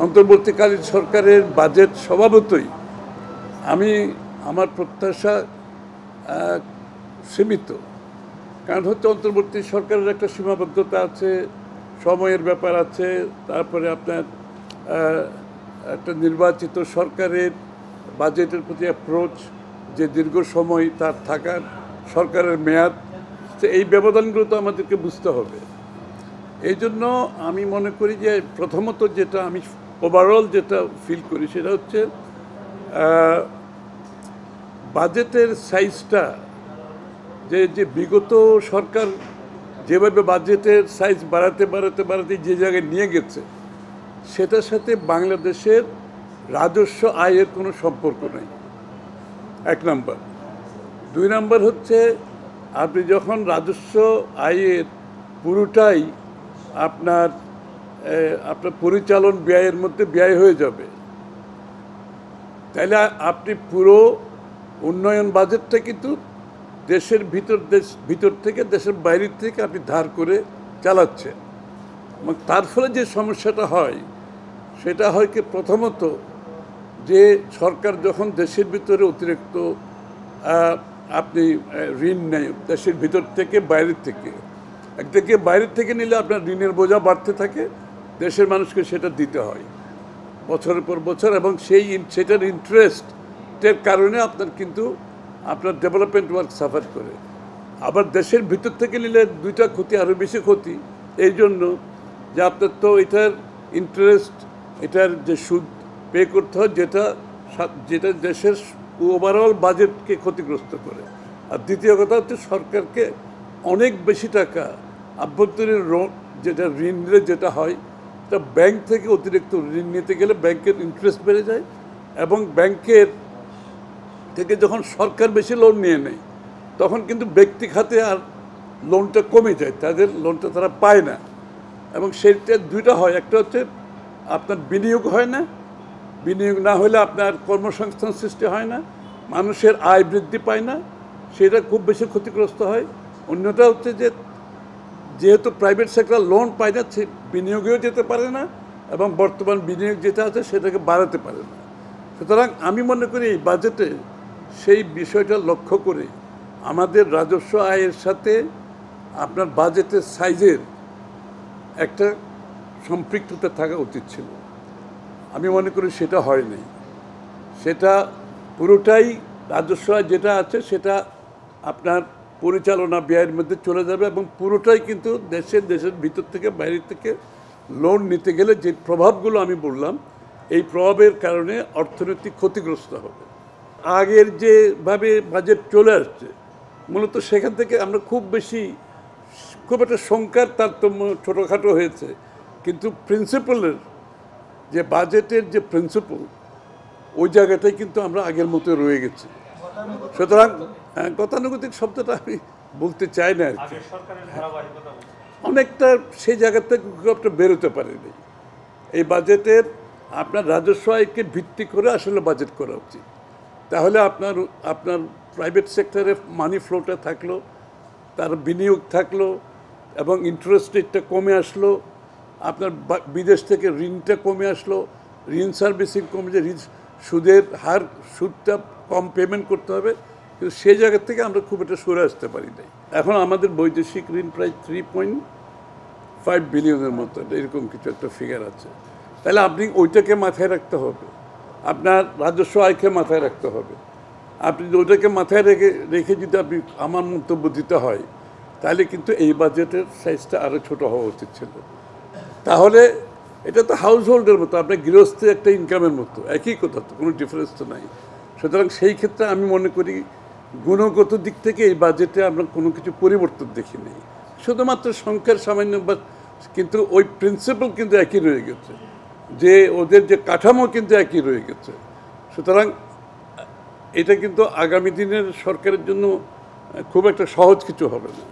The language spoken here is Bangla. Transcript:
অন্তর্বর্তীকালীন সরকারের বাজেট স্বভাবতই আমার প্রত্যাশা সীমিত। কারণ হচ্ছে অন্তর্বর্তী সরকারের একটা সীমাবদ্ধতা আছে, সময়ের ব্যাপার আছে, তারপরে আপনার একটা নির্বাচিত সরকারের বাজেটের প্রতি অ্যাপ্রোচ, যে দীর্ঘ সময় তার থাকার সরকারের মেয়াদ, এই ব্যবধানগুলো তো আমাদেরকে বুঝতে হবে। এই জন্য আমি মনে করি যে প্রথমত যেটা আমি ওভারঅল যেটা ফিল করি সেটা হচ্ছে বাজেটের সাইজটা যে বিগত সরকার যেভাবে বাজেটের সাইজ বাড়াতে যে জায়গায় নিয়ে গেছে, সেটার সাথে বাংলাদেশের রাজস্ব আয়ের কোনো সম্পর্ক নেই, এক নাম্বার। দুই নাম্বার হচ্ছে আপনি যখন রাজস্ব আয়ের পুরোটাই আপনার পরিচালন ব্যয়ের মধ্যে ব্যয় হয়ে যাবে, তাহলে আপনি পুরো উন্নয়ন বাজেটটা কিন্তু দেশের ভিতর থেকে দেশের বাইরের থেকে আপনি ধার করে চালাচ্ছেন। এবং তার ফলে যে সমস্যাটা হয় সেটা হয় কি, প্রথমত যে সরকার যখন দেশের ভিতরে অতিরিক্ত আপনি ঋণ নেয় দেশের ভিতর থেকে বাইরের থেকে, একদিকে বাইরের থেকে নিলে আপনার ঋণের বোঝা বাড়তে থাকে, দেশের মানুষকে সেটা দিতে হয় বছরের পর বছর, এবং সেটার ইন্টারেস্টের কারণে আপনার ডেভেলপমেন্ট ওয়ার্ক সাফার করে। আবার দেশের ভিতর থেকে নিলে দুইটা ক্ষতি, আরও বেশি ক্ষতি, এই জন্য যে আপনার তো এটার ইন্টারেস্ট, এটার যে সুদ পে করতে হয়, যেটা দেশের ওভারঅল বাজেটকে ক্ষতিগ্রস্ত করে। আর দ্বিতীয় কথা হচ্ছে সরকারকে অনেক বেশি টাকা আভ্যন্তরীণ যেটা ঋণ নিলে যেটা হয়, এটা ব্যাংক থেকে অতিরিক্ত ঋণ নিতে গেলে ব্যাংকের ইন্টারেস্ট বেড়ে যায়, এবং ব্যাংকের থেকে যখন সরকার বেশি লোন নিয়ে নেয় তখন কিন্তু ব্যক্তি খাতে আর লোনটা কমে যায়, তাদের লোনটা তারা পায় না। এবং সেইটা দুইটা হয়, একটা হচ্ছে আপনার বিনিয়োগ হয় না, বিনিয়োগ না হলে আপনার কর্মসংস্থান সৃষ্টি হয় না, মানুষের আয় বৃদ্ধি পায় না, সেটা খুব বেশি ক্ষতিগ্রস্ত হয়। অন্যটা হচ্ছে যেহেতু প্রাইভেট সেক্টর লোন পায় না, সে বিনিয়োগেও যেতে পারে না, এবং বর্তমান বিনিয়োগ যেটা আছে সেটাকে বাড়াতে পারে না। সুতরাং আমি মনে করি এই বাজেটে সেই বিষয়টা লক্ষ্য করে আমাদের রাজস্ব আয়ের সাথে আপনার বাজেটের সাইজের একটা সম্পৃক্ততা থাকা উচিত ছিল। আমি মনে করি সেটা হয়নি। সেটা পুরোটাই রাজস্ব আয় যেটা আছে সেটা আপনার পরিচালনা ব্যয়ের মধ্যে চলে যাবে, এবং পুরোটাই কিন্তু দেশের ভিতর থেকে বাইরের থেকে লোন নিতে গেলে যে প্রভাবগুলো আমি বললাম, এই প্রভাবের কারণে অর্থনৈতিক ক্ষতিগ্রস্ত হবে। আগের যেভাবে বাজেট চলে আসছে, মূলত সেখান থেকে আমরা খুব একটা সংখ্যার তারতম্য, ছোটোখাটো হয়েছে, কিন্তু প্রিন্সিপালের যে বাজেটের যে প্রিন্সিপাল, ওই জায়গাটাই কিন্তু আমরা আগের মতো রয়ে গেছি। সুতরাং গতানুগতিক শব্দটা আমি বলতে চাই না আর কি, অনেকটা সেই জায়গা থেকে খুব একটা বেরোতে পারেনি। এই বাজেটের আপনার রাজস্ব আয়কে ভিত্তি করে আসলে বাজেট করা উচিত, তাহলে আপনার প্রাইভেট সেক্টরে মানি ফ্লোটা থাকলো, তার বিনিয়োগ থাকলো, এবং ইন্টারেস্ট রেটটা কমে আসলো, আপনার বিদেশ থেকে ঋণটা কমে আসলো, ঋণ সার্ভিসিং কমে, যে সুদটা কম পেমেন্ট করতে হবে, কিন্তু সেই জায়গা থেকে আমরা খুব একটা সরে আসতে পারি নাই। এখন আমাদের বৈদেশিক ঋণ প্রায় 3.5 বিলিয়নের মতো, এরকম কিছু একটা ফিগার আছে। তাহলে আপনি ওইটাকে মাথায় রাখতে হবে, আপনার রাজস্ব আয়কে মাথায় রাখতে হবে। আপনি ওইটাকে মাথায় রেখে যদি আমার মন্তব্য দিতে হয়, তাহলে কিন্তু এই বাজেটের সাইজটা আরও ছোটো হওয়া উচিত ছিল। তাহলে এটা তো হাউস হোল্ডের মতো, আপনার গৃহস্থের একটা ইনকামের মতো, একই কথা, তো কোনো ডিফারেন্স তো নাই। সুতরাং সেই ক্ষেত্রে আমি মনে করি গুণগত দিক থেকে এই বাজেটে আমরা কোনো কিছু পরিবর্তন দেখি নেই, শুধুমাত্র সংখ্যার সামান্য, কিন্তু ওই প্রিন্সিপাল কিন্তু একই রয়ে গেছে, যে ওদের যে কাঠামো কিন্তু একই রয়ে গেছে। সুতরাং এটা কিন্তু আগামী দিনের সরকারের জন্য খুব একটা সহজ কিছু হবে না।